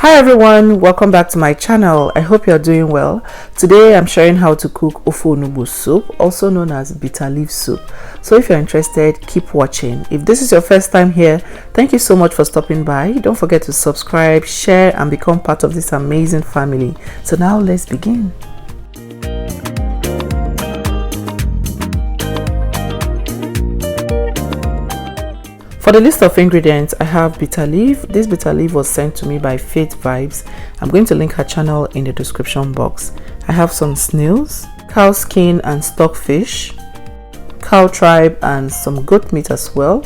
Hi everyone, welcome back to my channel. I hope you're doing well. Today I'm sharing how to cook Ofe Onugbu soup, also known as bitter leaf soup. So if you're interested, keep watching. If this is your first time here, thank you so much for stopping by. Don't forget to subscribe, share and become part of this amazing family. So now let's begin. For the list of ingredients, I have bitter leaf. This bitter leaf was sent to me by Faith Vibes. I'm going to link her channel in the description box. I have some snails, cow skin and stockfish, cow tripe and some goat meat as well.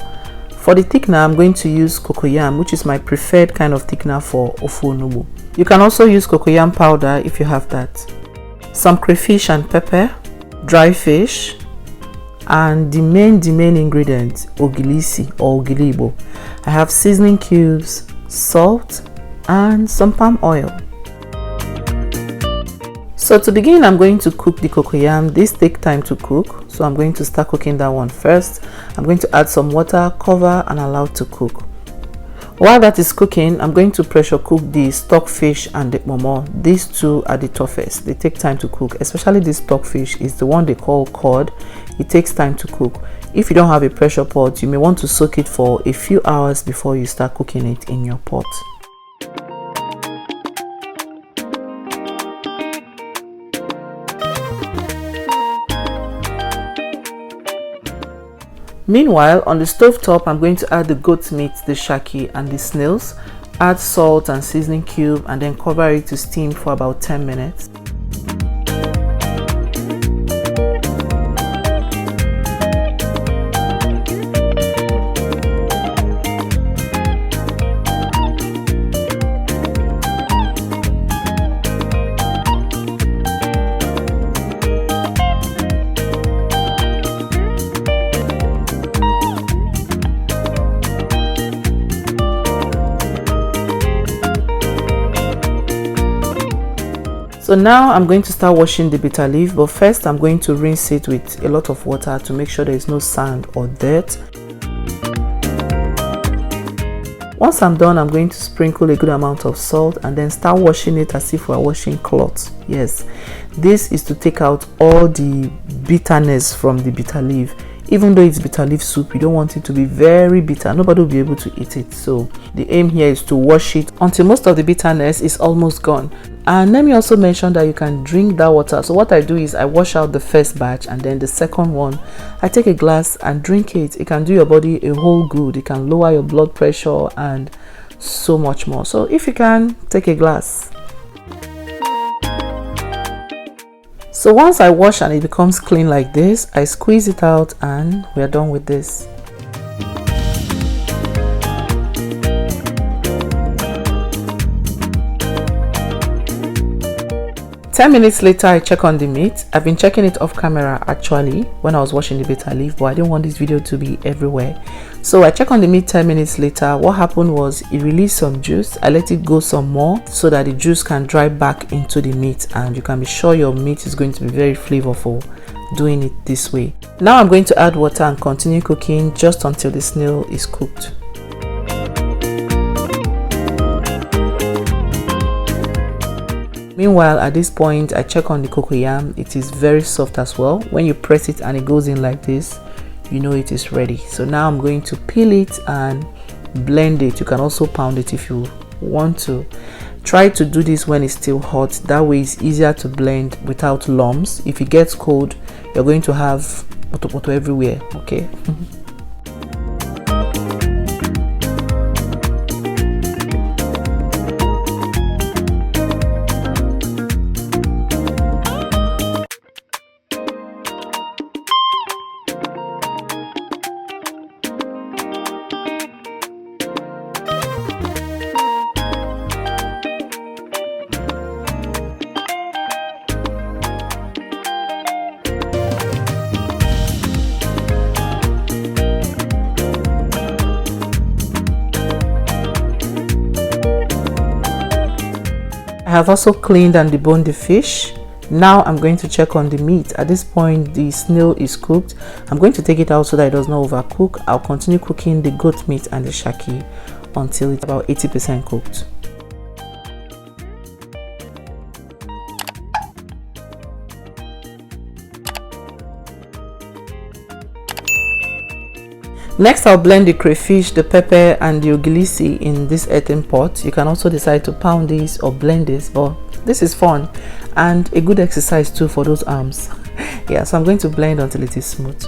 For the thickener, I'm going to use cocoyam, which is my preferred kind of thickener for Ofe Onugbu. You can also use cocoyam powder if you have that. Some crayfish and pepper, dry fish, and the main ingredient, ogilisi or ogilibo. I have seasoning cubes, salt and some palm oil. So to begin, I'm going to cook the cocoyam. This takes time to cook, so I'm going to start cooking that one first. I'm going to add some water, cover and allow it to cook. While that is cooking, I'm going to pressure cook the stockfish and the momo. These two are the toughest. They take time to cook, especially the stockfish is the one they call cod. It takes time to cook. If you don't have a pressure pot, you may want to soak it for a few hours before you start cooking it in your pot. Meanwhile, on the stove top, I'm going to add the goat meat, the shaki and the snails. Add salt and seasoning cube and then cover it to steam for about 10 minutes. So now I'm going to start washing the bitter leaf, but first I'm going to rinse it with a lot of water to make sure there is no sand or dirt. Once I'm done, I'm going to sprinkle a good amount of salt and then start washing it as if we're washing cloth. Yes, this is to take out all the bitterness from the bitter leaf. Even though it's bitter leaf soup, you don't want it to be very bitter. Nobody will be able to eat it. So the aim here is to wash it until most of the bitterness is almost gone. And let me also mention that you can drink that water. So what I do is I wash out the first batch and then the second one, I take a glass and drink it. It can do your body a whole good. It can lower your blood pressure and so much more. So if you can, take a glass. So once I wash and it becomes clean like this, I squeeze it out and we are done with this. Ten minutes later, I check on the meat. I've been checking it off camera actually when I was washing the bitter leaf, but I didn't want this video to be everywhere. So I check on the meat 10 minutes later. What happened was it released some juice. I let it go some more so that the juice can dry back into the meat and you can be sure your meat is going to be very flavorful doing it this way. Now I'm going to add water and continue cooking just until the snail is cooked. Meanwhile, at this point, I check on the cocoyam. It is very soft as well. When you press it and it goes in like this, you know it is ready. So now I'm going to peel it and blend it. You can also pound it if you want to. Try to do this when it's still hot. That way it's easier to blend without lumps. If it gets cold, you're going to have poto everywhere, okay? I have also cleaned and deboned the fish. Now I'm going to check on the meat. At this point, the snail is cooked. I'm going to take it out so that it does not overcook. I'll continue cooking the goat meat and the shaki until it's about 80% cooked. Next, I'll blend the crayfish, the pepper and the ogilisi in this earthen pot. You can also decide to pound this or blend this, but this is fun and a good exercise too for those arms. Yeah, so I'm going to blend until it is smooth.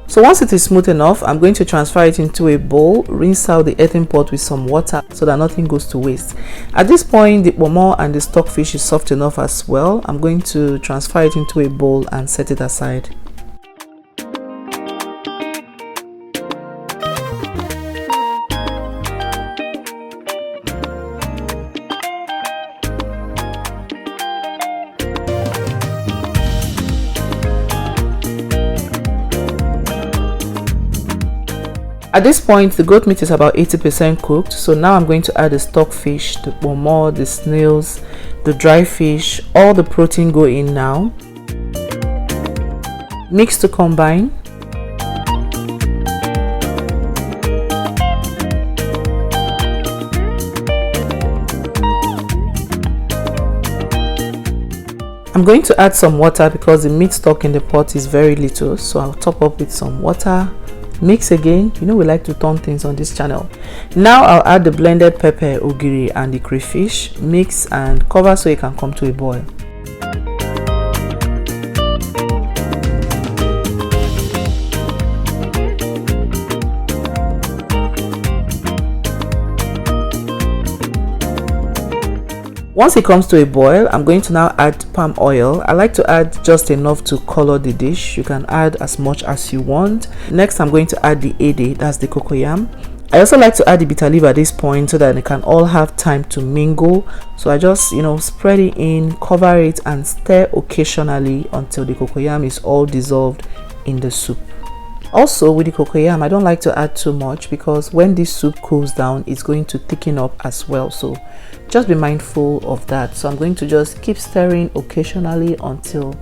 So once it is smooth enough, I'm going to transfer it into a bowl, rinse out the earthen pot with some water so that nothing goes to waste. At this point, the pomo and the stockfish is soft enough as well. I'm going to transfer it into a bowl and set it aside. At this point, the goat meat is about 80% cooked, so now I'm going to add the stockfish, the pomo, the snails, the dry fish. All the protein go in now. Mix to combine. I'm going to add some water because the meat stock in the pot is very little, so I'll top up with some water. Mix again. You know we like to turn things on this channel. Now I'll add the blended pepper, ogiri and the crayfish. Mix and cover so it can come to a boil. Once it comes to a boil, I'm going to now add palm oil. I like to add just enough to color the dish. You can add as much as you want. Next, I'm going to add the ede, that's the cocoyam. I also like to add the bitter leaf at this point so that they can all have time to mingle. So I just, spread it in, cover it and stir occasionally until the cocoyam is all dissolved in the soup. Also with the cocoyam, I don't like to add too much because when this soup cools down, it's going to thicken up as well. So just be mindful of that. So I'm going to just keep stirring occasionally until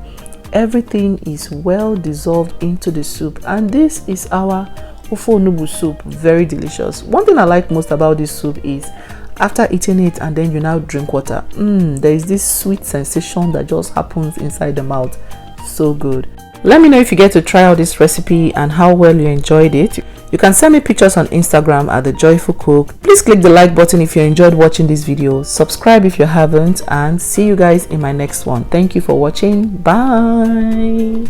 everything is well dissolved into the soup. And this is our Ofe Onugbu soup. Very delicious. One thing I like most about this soup is after eating it and then you now drink water, there is this sweet sensation that just happens inside the mouth. So good. Let me know if you get to try out this recipe and how well you enjoyed it. You can send me pictures on Instagram at The Joyful Cook. Please click the like button if you enjoyed watching this video. Subscribe if you haven't, and see you guys in my next one. Thank you for watching. Bye.